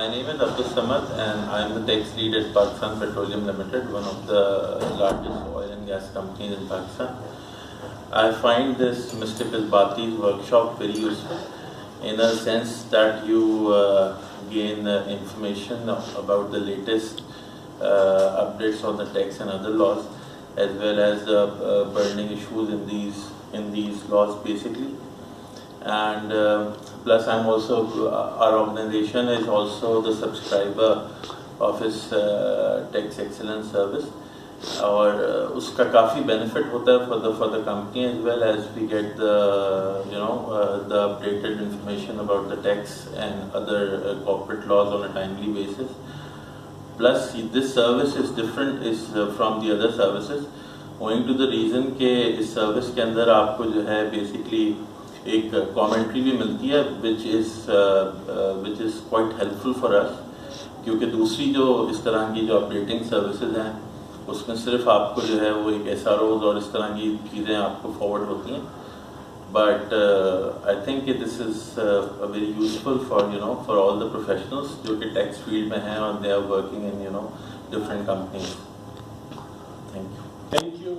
My name is Abdul and I am the tax lead at Pakistan Petroleum Limited, one of the largest oil and gas companies in Pakistan. I find this Mr. Kisbati's workshop very useful in a sense that you gain information about the latest updates on the tax and other laws, as well as the burning issues in these laws basically. And plus I'm also, our organization is also the subscriber of his tax excellence service, और उसका काफ़ी benefit होता है for the company, as well as we get the the updated information about the tax and other corporate laws on a timely basis. Plus this service is different from the other services, owing to the reason कि इस service के अंदर आपको जो है basically एक commentary भी मिलती है which is quite helpful for us, क्योंकि दूसरी जो इस तरह की जो अपडेटिंग सर्विसेज हैं उसमें सिर्फ आपको जो है वो एक SROs और इस तरह की चीज़ें आपको फॉरवर्ड होती हैं. But I think this is very useful for all the professionals जो कि टैक्स फील्ड में हैं और they are working in different companies. Thank you.